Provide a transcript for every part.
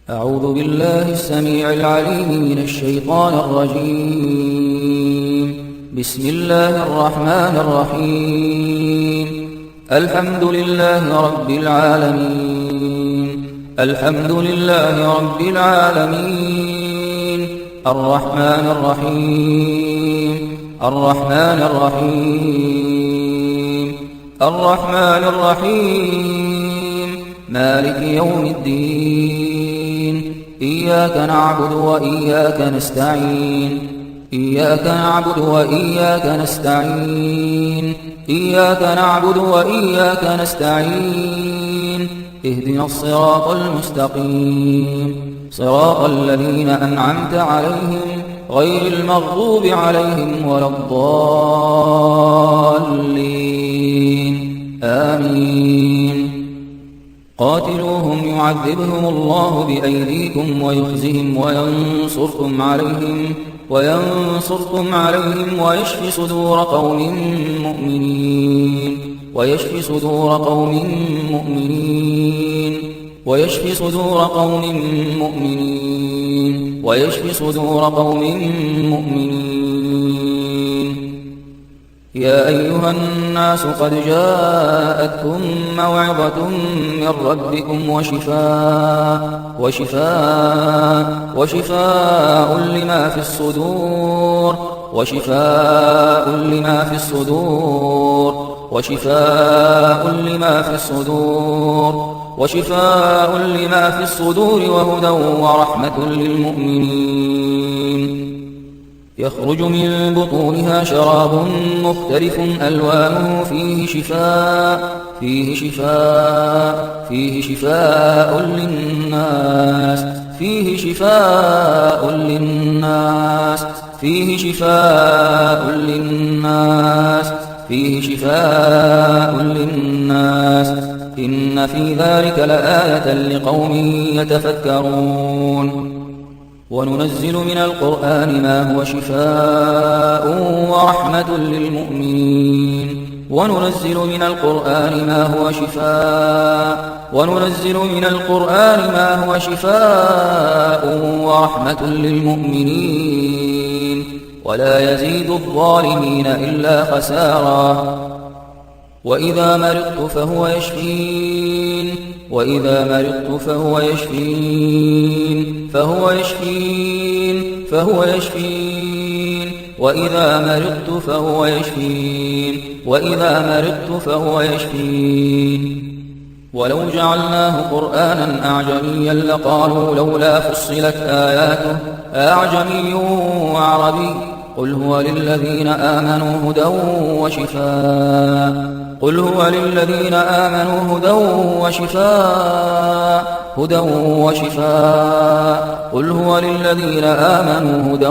أعوذ بالله السميع العليم من الشيطان الرجيم. بسم الله الرحمن الرحيم. الحمد لله رب العالمين. الحمد لله رب العالمين. الرحمن الرحيم. الرحمن الرحيم. الرحمن الرحيم. مالك يوم الدين. إياك نعبد وإياك نستعين. إياك نعبد وإياك نستعين. إياك نعبد وإياك نستعين. اهدنا الصراط المستقيم، صراط الذين أنعمت عليهم غير المغضوب عليهم ولا الضالين. آمين. قاتلوهم يعذبهم الله بأيديكم ويخزهم وينصركم عليهم ويشف صدور قوم مؤمنين. ويشف صدور قوم مؤمنين. ويشف صدور قوم مؤمنين. ويشف صدور قوم مؤمنين. يا أيها الناس قد جاءتكم موعظة من ربكم وشفاء لما في الصدور وشفاء لما في الصدور وشفاء لما في الصدور وشفاء لما في الصدور وهدى ورحمة للمؤمنين. يخرج من بطونها شراب مختلف ألوانه فيه شفاء للناس. فيه شفاء للناس. فيه شفاء للناس. فيه شفاء للناس. إن في ذلك لآية لقوم يتفكرون. وننزل من القرآن ما هو شفاء ورحمة للمؤمنين. وننزل من القرآن ما هو شفاء ورحمة للمؤمنين ولا يزيد الظالمين إلا خسارا. وإذا مرضت فهو يشفين. وإذا مرضت فهو يشفين. وإذا مرضت فهو يشفين. ولو جعلناه قرآنا أعجميا لقالوا لولا فصلت آياته أعجمي وعربي قل هو للذين آمنوا هدى وشفاء. قل هو للذين آمنوا هدى وشفاء. قل هو للذين آمنوا هدى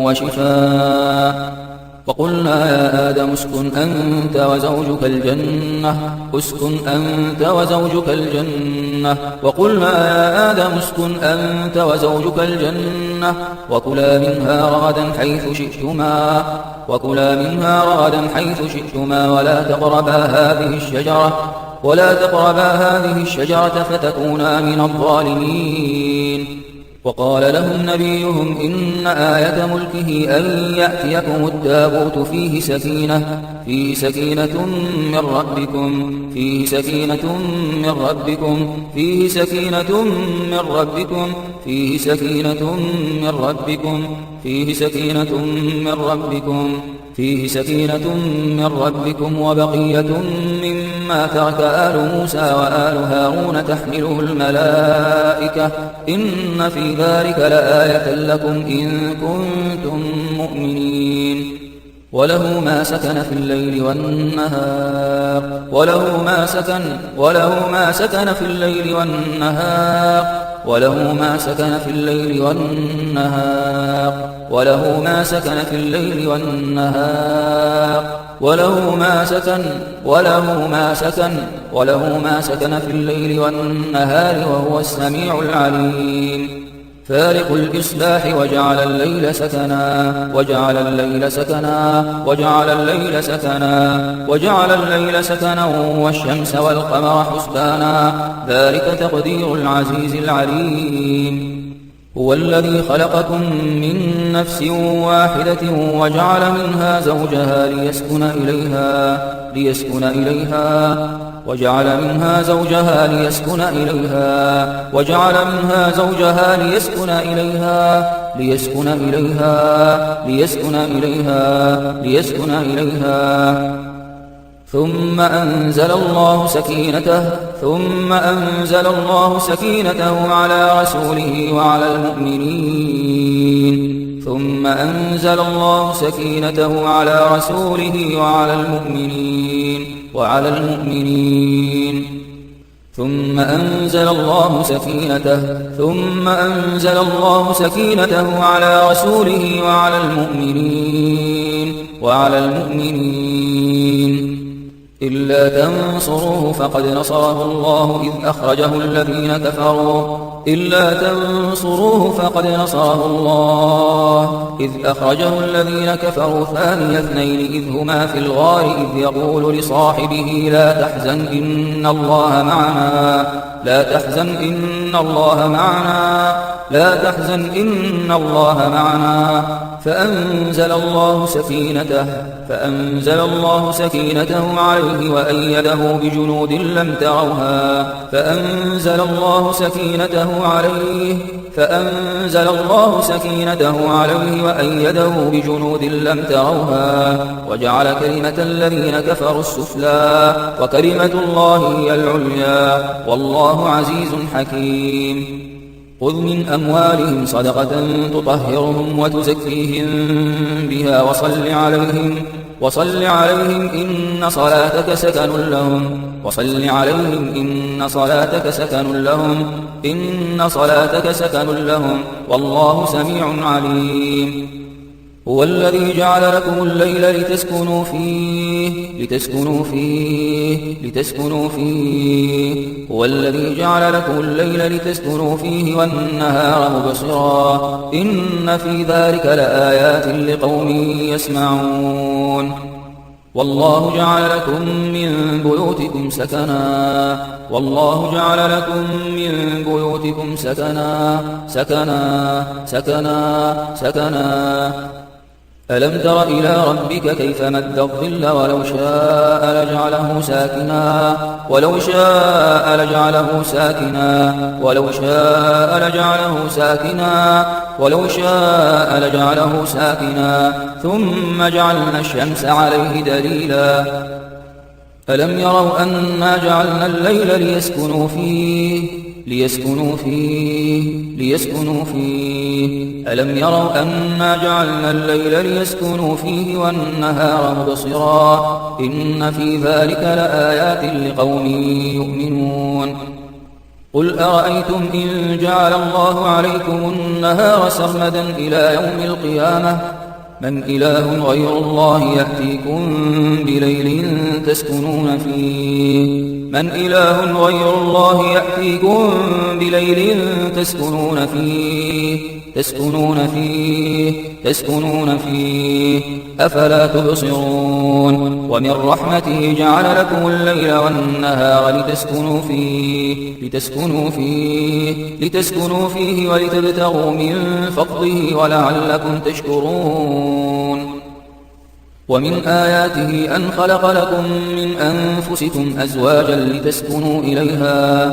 وشفاء. وقلنا يا آدم اسكن أنت وزوجك الجنة. وقلنا يا آدم اسكن أنت وزوجك الجنة وكلا منها رغدا حيث شئتما ولا تقربا هذه الشجرة فتكونا من الظالمين. وقال لهم نبيهم إن آية ملكه أن يأتيكم التابوت فيه سكينة من ربكم وبقية مما ترك آل موسى وآل هارون تحمله الملائكة إن في ذلك لآية لكم إن كنتم مؤمنين. وله ما سكن في الليل والنهار. وله ما سكن في الليل والنهار. وله ما سكن في الليل والنهار. وله ما سكن في الليل والنهار. وله ما سكن في الليل والنهار وهو السميع العليم. فالق الإصلاح وجعل الليل سكنا والشمس والقمر حسبانا ذلك تقدير العزيز العليم هو الذي خلقكم من نفس واحدة وجعل منها زوجها ليسكن إليها وجعل منها زوجها ليسكن إليها ثم أنزل الله سكينته على رسوله وعلى المؤمنين إلا تنصروه فقد نصره الله إذ أخرجه الذين كفروا ثاني اثنين إذ هما في الغار إذ يقول لصاحبه لا تحزن إن الله معنا فأنزل الله سكينته عليه وأيده بجنود لم تروها وجعل كلمة الذين كفروا السفلى وكلمة الله هي العليا والله عزيز حكيم خذ من أموالهم صدقة تطهرهم وتزكيهم بها وصل عليهم إن صلاتك سكن لهم والله سميع عليم هو الذي جعل لكم الليل لتسكنوا فيه والنهار مبصرا إن في ذلك لآيات لقوم يسمعون والله جعل لكم من بيوتكم سكنا ألم تر إلى ربك كيف مد الظل ولو شاء لجعله ساكنا ثم جعلنا الشمس عليه دليلا ألم يروا أنا جعلنا الليل ليسكنوا فيه والنهار مبصرا إن في ذلك لآيات لقوم يؤمنون قل أرأيتم إن جعل الله عليكم النهار سرمدا إلى يوم القيامة من إله غير الله يأتيكم بليل تسكنون فيه أفلا تبصرون ومن رحمته جعل لكم الليل والنهار لتسكنوا فيه ولتبتغوا من فضله ولعلكم تشكرون ومن آياته أن خلق لكم من أنفسكم أزواجا لتسكنوا إليها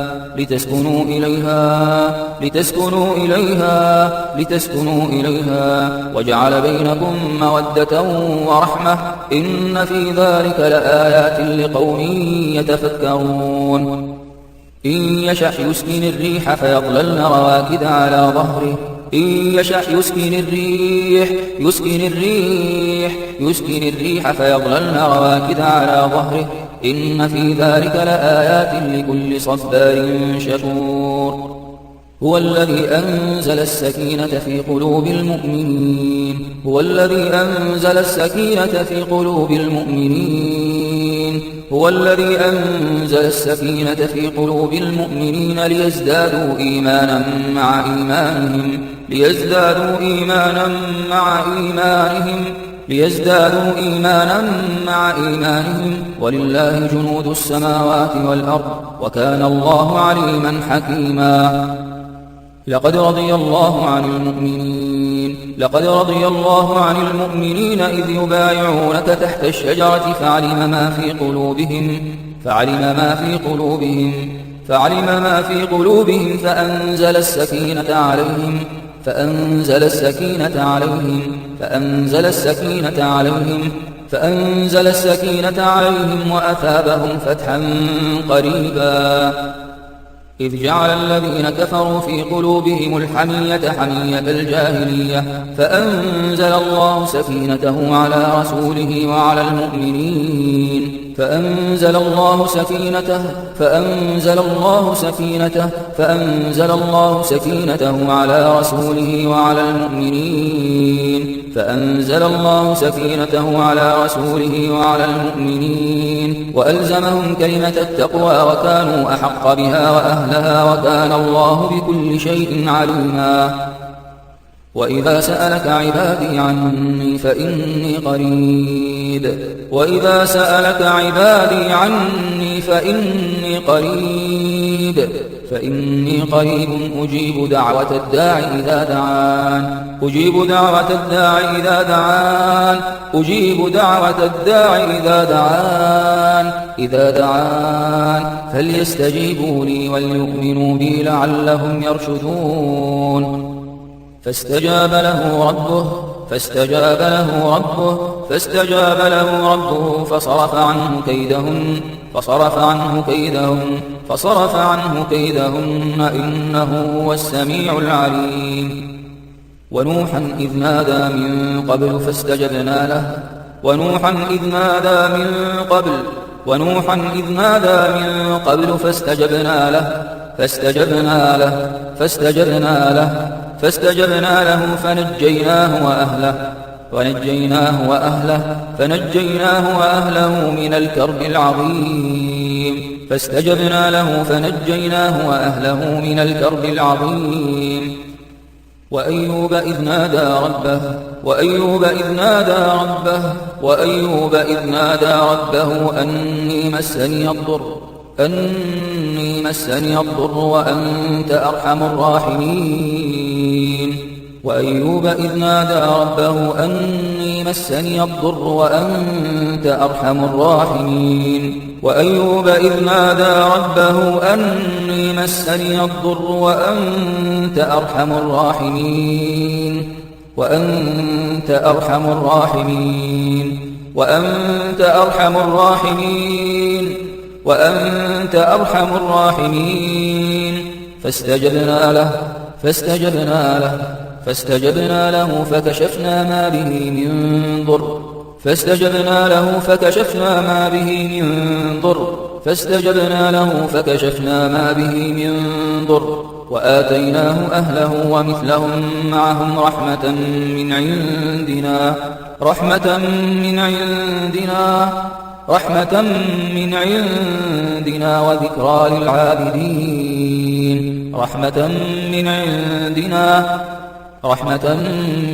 وجعل بينكم مودة ورحمة إن في ذلك لآيات لقوم يتفكرون إن يشأ يسكن الريح فيظللن رواكد على ظهره إن في ذلك لآيات لكل صبار شكور هو الذي أنزل السكينة في قلوب المؤمنين هو الذي أنزل السكينة في قلوب المؤمنين هو الذي أنزل السكينة في قلوب المؤمنين ليزدادوا إيمانا مع إيمانهم ولله جنود السماوات والأرض وكان الله عليما حكيما. لقد رضي الله عن المؤمنين إذ يبايعونك تحت الشجرة فعلم ما في قلوبهم فأنزل السكينة عليهم وأثابهم فتحا قريبا. إذ جعل الذين كفروا في قلوبهم الحمية حمية الجاهلية فأنزل الله سكينته على رسوله وعلى المؤمنين وألزمهم كلمة التقوى وكانوا أحق بها وأهلها وكان الله بكل شيء عليما. وإذا سألك عبادي عني فإني قريب أجيب دعوة الداع إذا دعان فليستجيبوا لي وليؤمنوا بي لعلهم يرشدون. فاستجاب له ربه فصرف عنه كيدهن إنه هو السميع العليم. ونوحا إذ نادى من قبل فاستجبنا له فنجيناه وأهله من الكرب العظيم. وأيوب إذ نادى ربه أني مسني الضر وأنت أرحم الراحمين. وأنت أرحم الراحمين. فاستجبنا له فكشفنا ما به من ضر وآتيناه أهله ومثلهم معهم رحمة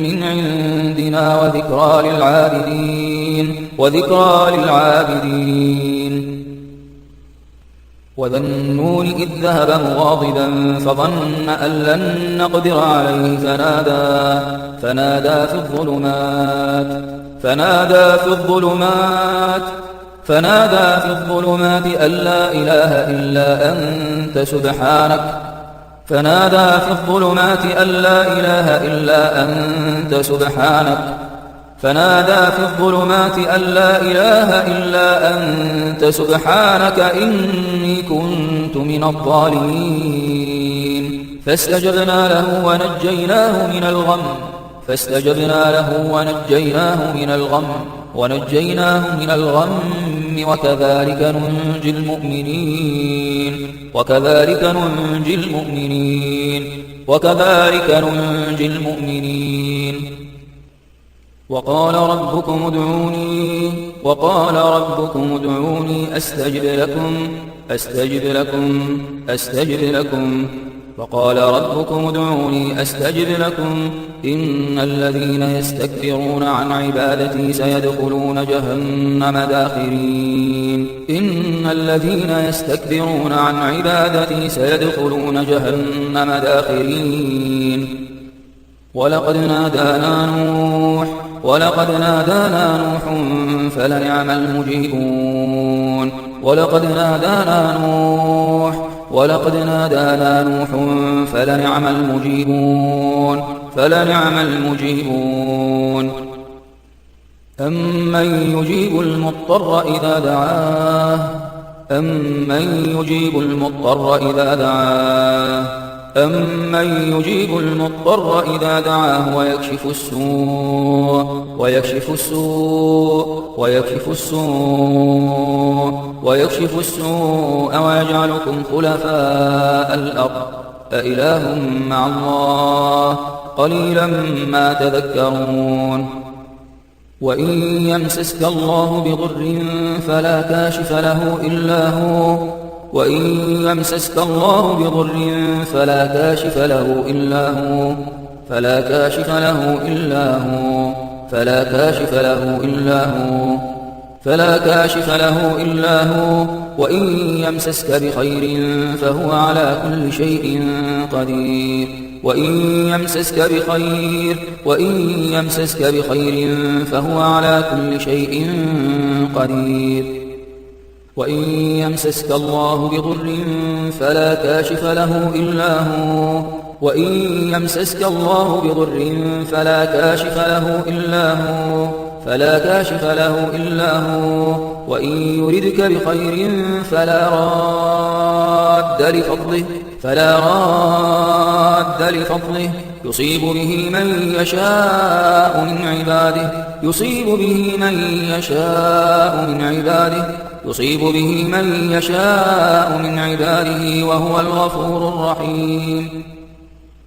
من عندنا وذكرى للعابدين. وذا النون إذ ذهب مغاضبا فظن أن لن نقدر عليه فنادى في الظلمات أن لا إله إلا أنت سبحانك إني كنت من الظالمين. فاستجبنا له ونجيناه من الغم وكذلك ننجي المؤمنين وكذلك ننجي المؤمنين. وقال ربكم ادعوني أستجب لكم وقال ربكم ادعوني أستجب لكم إن الذين يستكبرون عن عبادتي سيدخلون جهنم داخرين. ولقد نادانا نوح فلنعم المجيبون. أمن يجيب المضطر إذا دعاه ويكشف السوء ويجعلكم خلفاء الأرض أإله مع الله قليلا ما تذكرون. وإن يمسسك الله بضر فلا كاشف له إلا هو وإن يمسسك بخير فهو على كل شيء قدير. وإن يمسسك بخير فهو على كل شيء قدير. وإن يمسسك الله بضر فلا كاشف له إلا هو وإن يردك بخير فلا راد لفضله يصيب به من يشاء من عباده وهو الغفور الرحيم.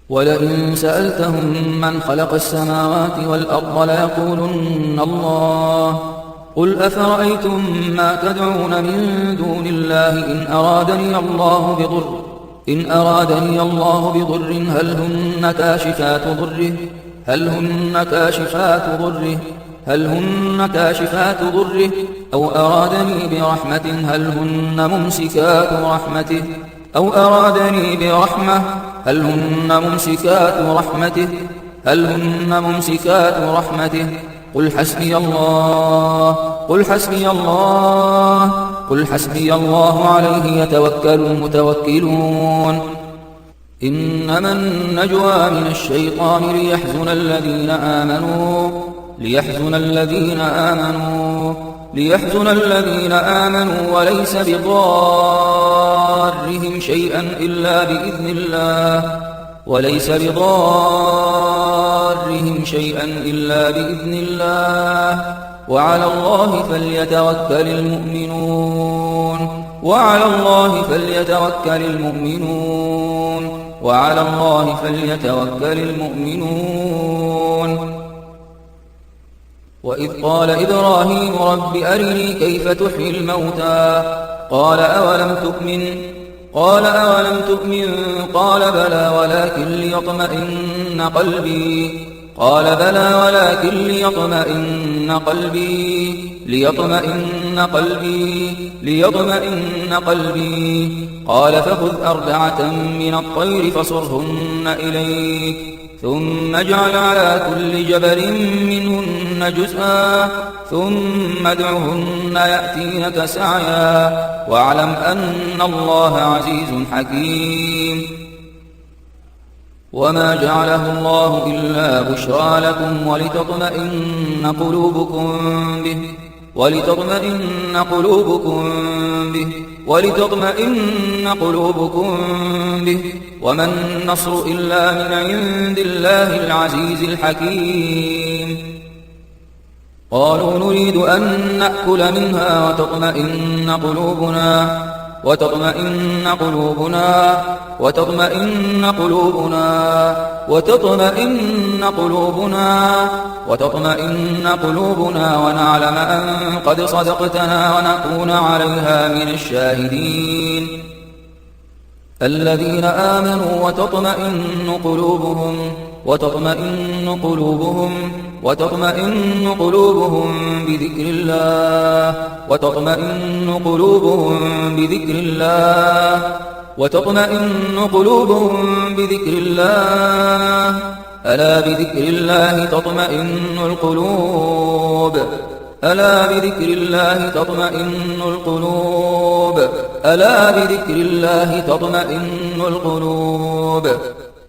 ولئن سألتهم من خلق السماوات والأرض ليقولن الله قل أفرأيتم ما تدعون من دون الله إن أرادني الله بضر هل هن كاشفات ضره أو أرادني برحمة هل هن ممسكات رحمته قل حسبي الله عليه يتوكل المتوكلون. إنما النجوى من الشيطان ليحزن الذين آمنوا وليس بضارهم شيئا إلا بإذن الله وعلى الله فليتوكل المؤمنون. وإذ قال إبراهيم رب أرني كيف تحيي الموتى قال أولم تؤمن قال بلى ولكن ليطمئن قلبي قال فخذ 4 من الطير فصرهن إليك ثم اجعل على كل جبل منهن جزءا ثم ادعهن يأتينك سعيا واعلم أن الله عزيز حكيم. وما جعله الله إلا بشرى لكم ولتطمئن قلوبكم به وما النصر إلا من عند الله العزيز الحكيم. قالوا نريد أن نأكل منها وتطمئن قلوبنا ونعلم أن قد صدقتنا ونكون عليها من الشاهدين. الذين آمنوا وتطمئن قلوبهم بذكر الله ألا بذكر الله تطمئن القلوب ألا بذكر الله تطمئن القلوب.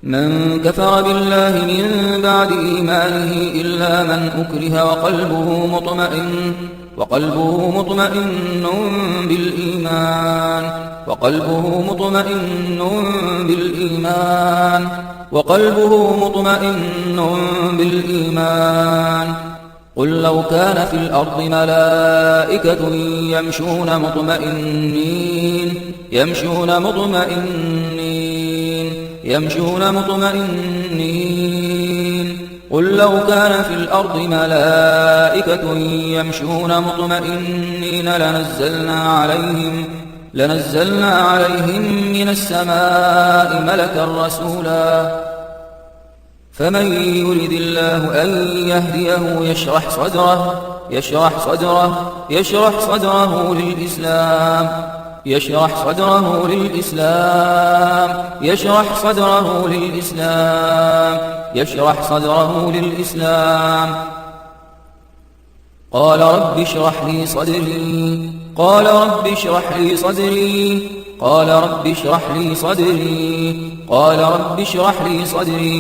من كفر بالله من بعد إيمانه إلا من أكره وقلبه مطمئن بالإيمان. قل لو كان في الأرض ملائكة يمشون مطمئنين قل لو كان في الأرض ملائكة يمشون مطمئنين لنزلنا عليهم من السماء ملكا رسولا. فمن يرد الله أن يهديه يشرح صدره للإسلام. قال رب اشرح لي صدري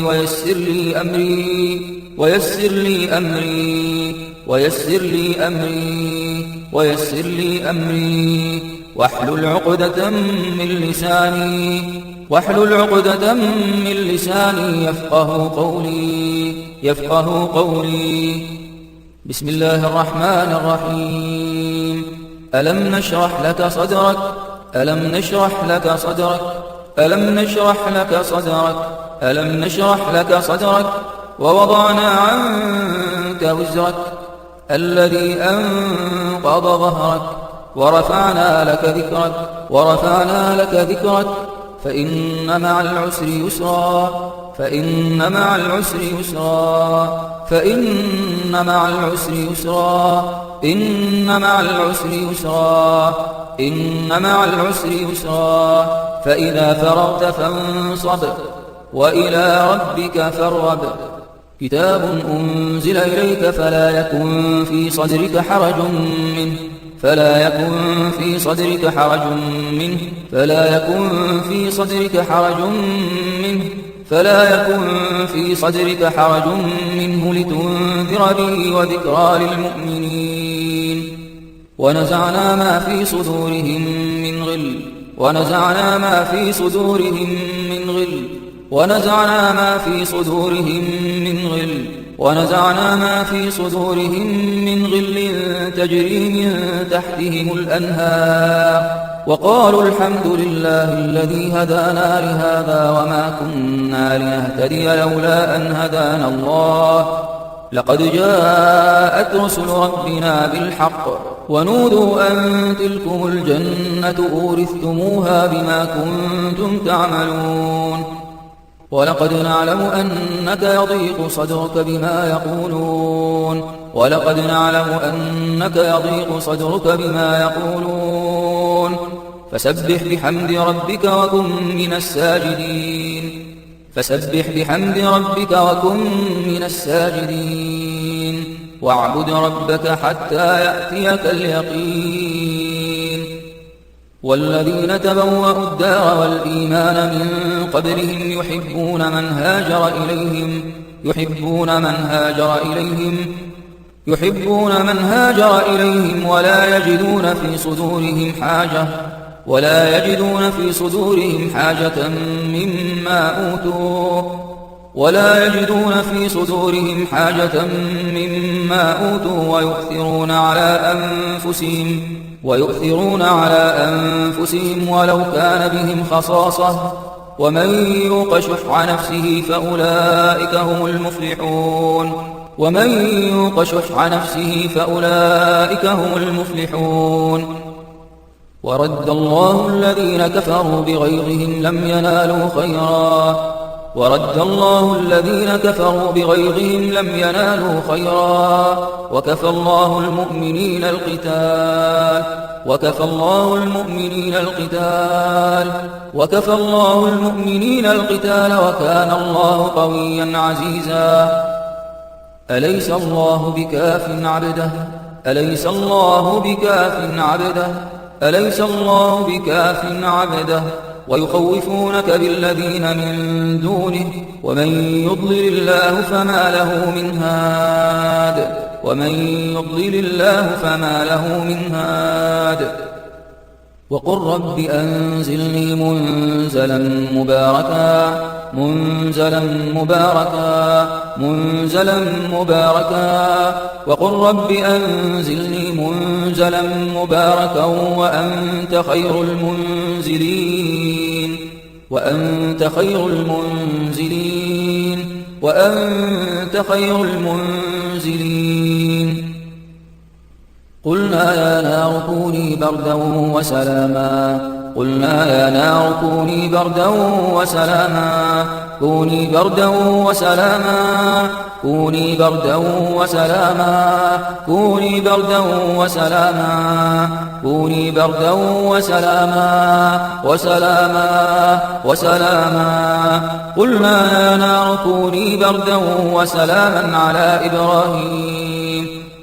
ويسر لي أمري واحلل عقدة من لساني يفقه قولي. بسم الله الرحمن الرحيم. ألم نشرح لك صدرك ووضعنا عنك وزرك الذي أنقض ظهرك ورفعنا لك ذكرك فإن مع العسر يسرا فإذا فرغت فانصب وإلى ربك فارغب. كتاب أنزل إليك فلا يكن في صدرك حرج منه لتنذر به وذكرى للمؤمنين. ونزعنا ما في صدورهم من غل تجري من تحتهم الأنهار وقالوا الحمد لله الذي هدانا لهذا وما كنا لنهتدي لولا أن هدانا الله لقد جاءت رسل ربنا بالحق ونودوا أن تلكم الجنة أورثتموها بما كنتم تعملون. ولقد نعلم أنك يضيق صدرك بما يقولون فسبح بحمد ربك وكن من الساجدين واعبد ربك حتى يأتيك اليقين. والذين تبوأوا الدار والإيمان من قبلهم يحبون من هاجر إليهم ولا يجدون في صدورهم حاجة مما مما أوتوا ويؤثرون على أنفسهم ولو كان بهم خصاصة ومن يوق شح نفسه فأولئك هم المفلحون ورد الله الذين كفروا بغيظهم لم ينالوا خيرا وكفى الله المؤمنين القتال وكان الله قويا عزيزا أليس الله بكاف عبده ويخوفونك بالذين من دونه ومن يضلل الله فما له من هاد وقل رب أنزلني منزلا مباركا وأنت خير المنزلين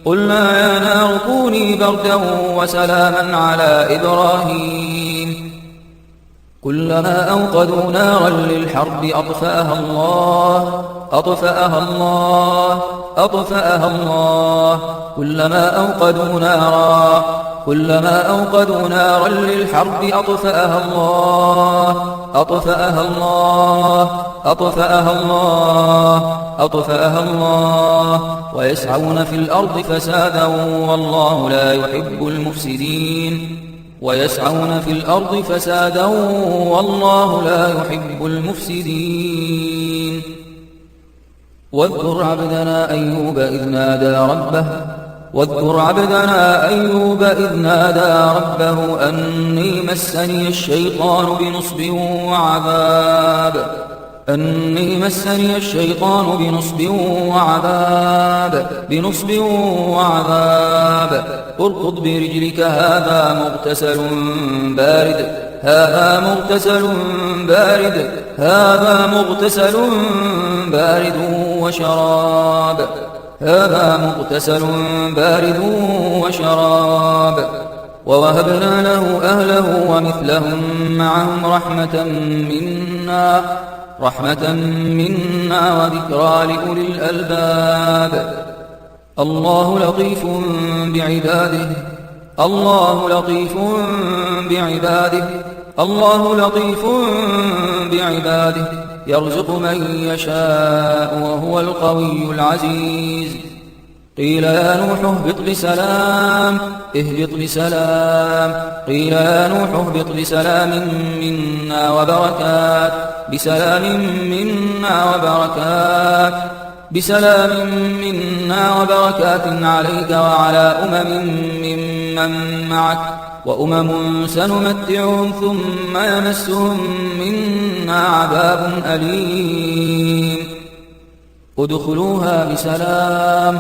قلنا يا نار كوني بردا وسلاما على إبراهيم كلما أوقدوا نارا للحرب أطفأها الله كلما أوقدوا نارا للحرب أطفأها الله ويسعون في الأرض فسادا والله لا يحب المفسدين واذكر عبدنا أيوب إذ نادى ربه أني مسني الشيطان بنصب وعذاب اركض برجلك هذا مغتسل بارد وشراب ووهبنا له أهله ومثلهم معهم رحمة منا وذكرى لأولي الألباب الله لطيف بعباده يرزق من يشاء وهو القوي العزيز قيل يا نوح اهبط بسلام منا وبركات عليك وعلى ممن معك وأمم سنمتعهم ثم يمسهم منا عذاب أليم ادخلوها بسلام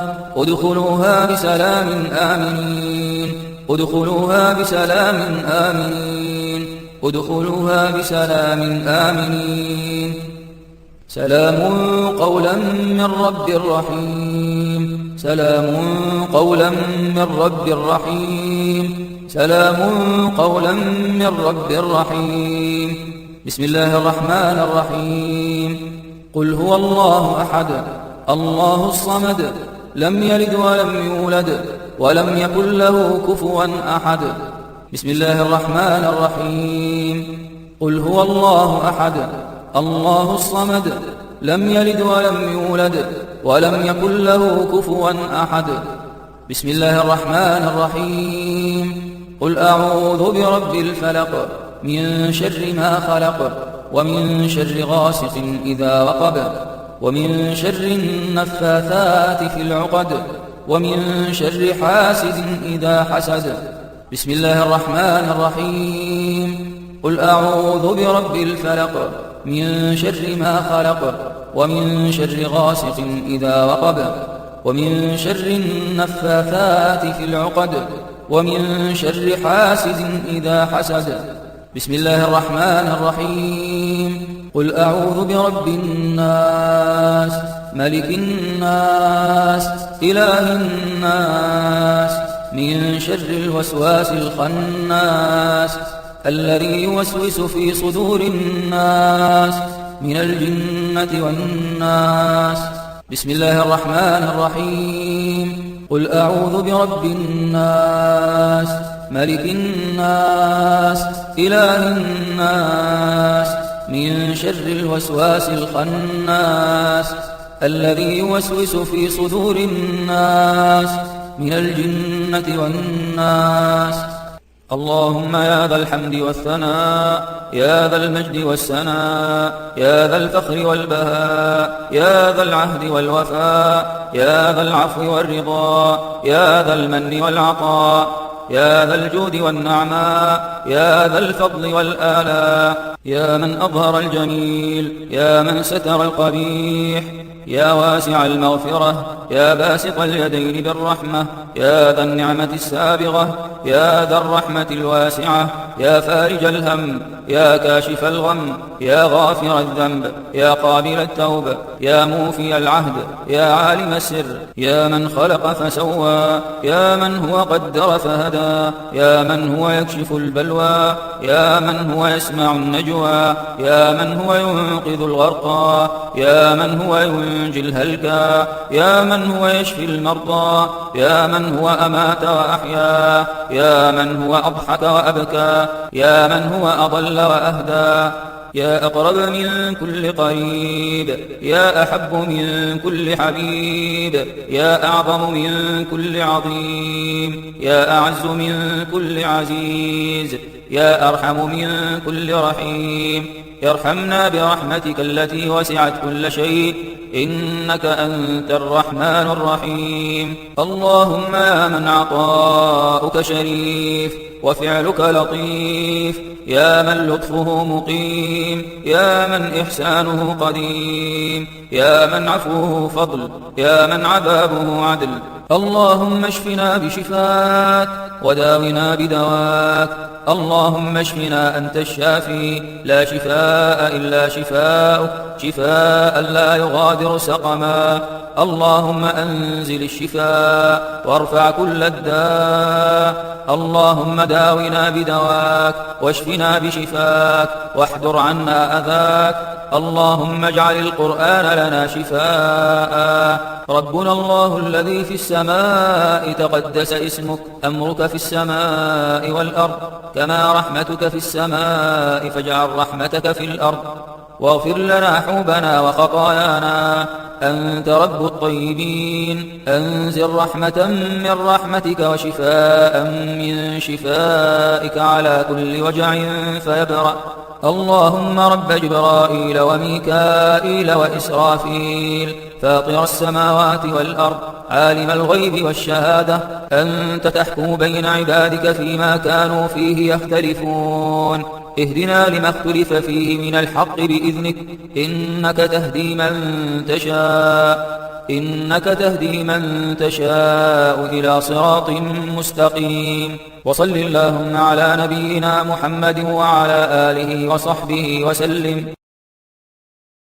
آمنين سلام قولا من رب رحيم بسم الله الرحمن الرحيم قل هو الله أحد الله الصمد لم يلد ولم يولد ولم يكن له كفوا أحد بسم الله الرحمن الرحيم قل هو الله أحد الله الصمد لم يلد ولم يولد ولم يكن له كفوا أحد. بسم الله الرحمن الرحيم. قل أعوذ برب الفلق من شر ما خلق ومن شر غاسق إذا وقب ومن شر النفاثات في العقد ومن شر حاسد إذا حسد. بسم الله الرحمن الرحيم. قل أعوذ برب الفلق من شر ما خلق ومن شر غاسق إذا وقب ومن شر النفاثات في العقد ومن شر حاسد إذا حسد. بسم الله الرحمن الرحيم. قل أعوذ برب الناس ملك الناس إله الناس من شر الوسواس الخناس الذي يوسوس في صدور الناس من الجنة والناس. بسم الله الرحمن الرحيم. قل أعوذ برب الناس ملك الناس إله الناس من شر الوسواس الخناس الذي يوسوس في صدور الناس من الجنة والناس. اللهم يا ذا الحمد والثناء يا ذا المجد والسناء يا ذا الفخر والبهاء يا ذا العهد والوفاء يا ذا العفو والرضا يا ذا المن والعطاء يا ذا الجود والنعماء يا ذا الفضل والآلاء يا من أظهر الجميل يا من ستر القبيح يا واسع المغفرة يا باسط اليدين بالرحمة يا ذا النعمة السابغة يا ذا الرحمة الواسعة يا فارج الهم يا كاشف الغم يا غافر الذنب يا قابل التوب يا موفي العهد يا عالم السر يا من خلق فسوى يا من هو قدر فهدى يا من هو يكشف البلوى يا من هو يسمع النجوى يا من هو ينقذ الغرقى يا من هو ينجي الهلكى يا من هو يشفي المرضى يا من هو أمات وأحيا يا من هو أضحك وأبكى يا من هو أضل وأهدى يا أقرب من كل قريب يا أحب من كل حبيب يا أعظم من كل عظيم يا أعز من كل عزيز يا أرحم من كل رحيم. ارحمنا برحمتك التي وسعت كل شيء إنك أنت الرحمن الرحيم. اللهم يا من عطاؤك شريف وفعلك لطيف يا من لطفه مقيم يا من إحسانه قديم يا من عفوه فضل يا من عذابه عدل. اللهم اشفنا بشفاك وداونا بدواك. اللهم اشفنا أنت الشافي لا شفاء إلا شفاؤك شفاء لا يغادر سقما. اللهم أنزل الشفاء وارفع كل الداء. اللهم داونا بدواك واشفنا بشفاك واحضر عنا أذاك. اللهم اجعل القرآن لنا شفاء. ربنا الله الذي في السماء تقدس اسمك أمرك في السماء والأرض كما رحمتك في السماء فاجعل رحمتك في الأرض. واغفر لنا حوبنا وخطايانا أنت رب الطيبين. أنزل رحمة من رحمتك وشفاء من شفائك على كل وجع فيبرأ. اللهم رب جبرائيل وميكائيل وإسرافيل فاطر السماوات والأرض عالم الغيب والشهادة أنت تحكم بين عبادك فيما كانوا فيه يختلفون. اهدنا لما اختلف فيه من الحق بإذنك إنك تهدي من تشاء إلى صراط مستقيم. وصل اللهم على نبينا محمد وعلى آله وصحبه وسلم.